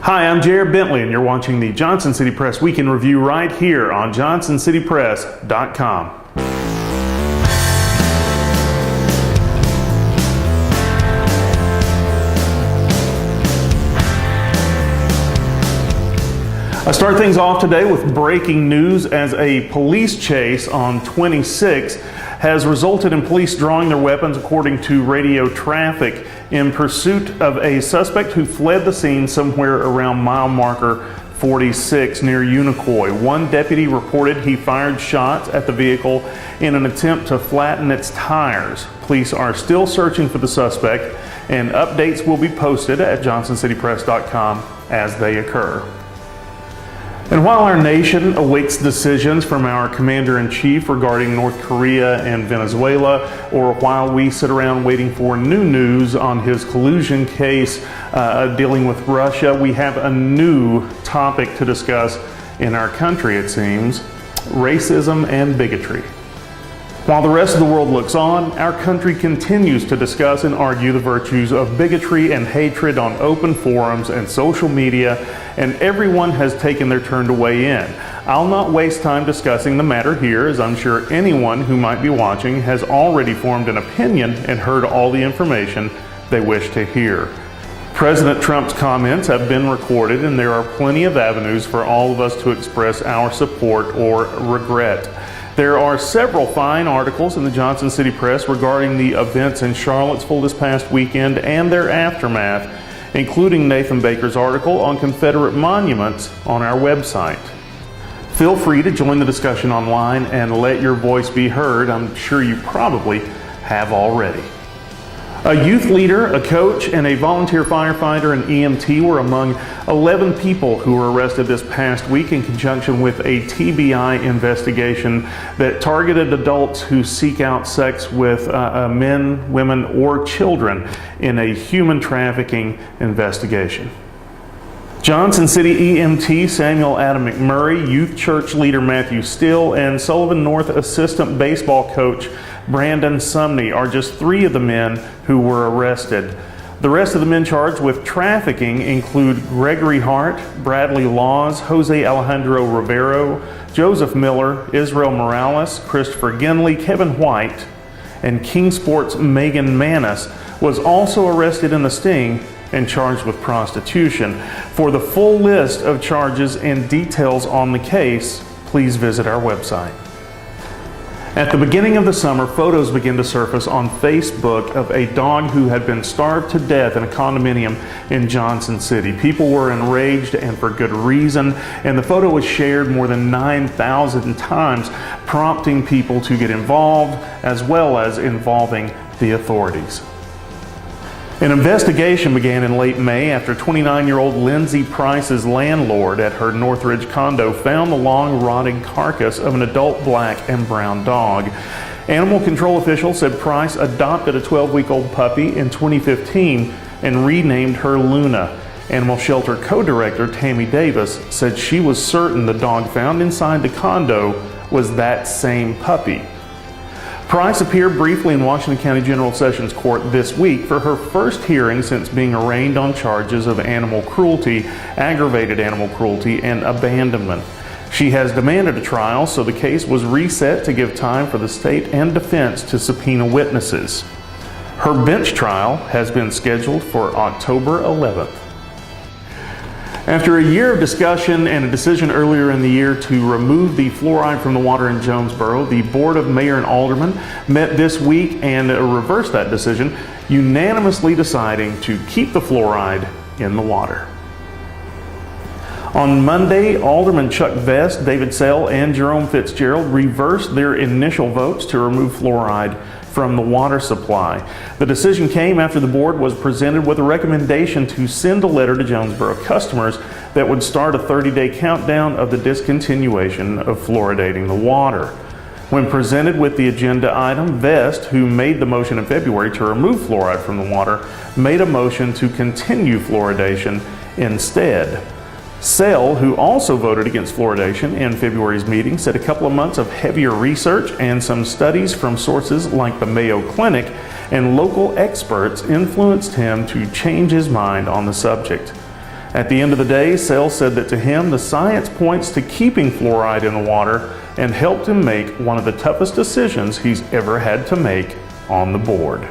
Hi, I'm Jared Bentley, and you're watching the Johnson City Press Weekend Review right here on johnsoncitypress.com. I start things off today with breaking news as a police chase on 26 has resulted in police drawing their weapons, according to radio traffic, in pursuit of a suspect who fled the scene somewhere around mile marker 46 near Unicoi. One deputy reported he fired shots at the vehicle in an attempt to flatten its tires. Police are still searching for the suspect, and updates will be posted at johnsoncitypress.com as they occur. And while our nation awaits decisions from our commander-in-chief regarding North Korea and Venezuela, or while we sit around waiting for new news on his collusion case dealing with Russia, we have a new topic to discuss in our country, it seems: racism and bigotry. While the rest of the world looks on, our country continues to discuss and argue the virtues of bigotry and hatred on open forums and social media, and everyone has taken their turn to weigh in. I'll not waste time discussing the matter here, as I'm sure anyone who might be watching has already formed an opinion and heard all the information they wish to hear. President Trump's comments have been recorded, and there are plenty of avenues for all of us to express our support or regret. There are several fine articles in the Johnson City Press regarding the events in Charlottesville this past weekend and their aftermath, including Nathan Baker's article on Confederate monuments on our website. Feel free to join the discussion online and let your voice be heard. I'm sure you probably have already. A youth leader, a coach, and a volunteer firefighter and EMT were among 11 people who were arrested this past week in conjunction with a TBI investigation that targeted adults who seek out sex with men, women, or children in a human trafficking investigation. Johnson City EMT Samuel Adam McMurray, youth church leader Matthew Still, and Sullivan North assistant baseball coach Brandon Sumney are just three of the men who were arrested. The rest of the men charged with trafficking include Gregory Hart, Bradley Laws, Jose Alejandro Rivero, Joseph Miller, Israel Morales, Christopher Ginley, Kevin White, and King Sports' Megan Manis was also arrested in the sting and charged with prostitution. For the full list of charges and details on the case, please visit our website. At the beginning of the summer, photos began to surface on Facebook of a dog who had been starved to death in a condominium in Johnson City. People were enraged, and for good reason, and the photo was shared more than 9,000 times, prompting people to get involved, as well as involving the authorities. An investigation began in late May after 29-year-old Lindsay Price's landlord at her Northridge condo found the long, rotting carcass of an adult black and brown dog. Animal control officials said Price adopted a 12-week-old puppy in 2015 and renamed her Luna. Animal shelter co-director Tammy Davis said she was certain the dog found inside the condo was that same puppy. Price appeared briefly in Washington County General Sessions Court this week for her first hearing since being arraigned on charges of animal cruelty, aggravated animal cruelty, and abandonment. She has demanded a trial, so the case was reset to give time for the state and defense to subpoena witnesses. Her bench trial has been scheduled for October 11th. After a year of discussion and a decision earlier in the year to remove the fluoride from the water in Jonesboro, the Board of Mayor and Aldermen met this week and reversed that decision, unanimously deciding to keep the fluoride in the water. On Monday, Alderman Chuck Vest, David Sell, and Jerome Fitzgerald reversed their initial votes to remove fluoride from the water supply. The decision came after the board was presented with a recommendation to send a letter to Jonesboro customers that would start a 30-day countdown of the discontinuation of fluoridating the water. When presented with the agenda item, Vest, who made the motion in February to remove fluoride from the water, made a motion to continue fluoridation instead. Sell, who also voted against fluoridation in February's meeting, said a couple of months of heavier research and some studies from sources like the Mayo Clinic and local experts influenced him to change his mind on the subject. At the end of the day, Sales said that to him, the science points to keeping fluoride in the water and helped him make one of the toughest decisions he's ever had to make on the board.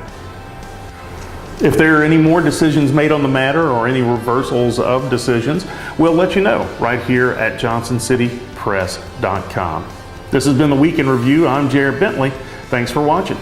If there are any more decisions made on the matter or any reversals of decisions, we'll let you know right here at JohnsonCityPress.com. This has been the Week in Review. I'm Jared Bentley. Thanks for watching.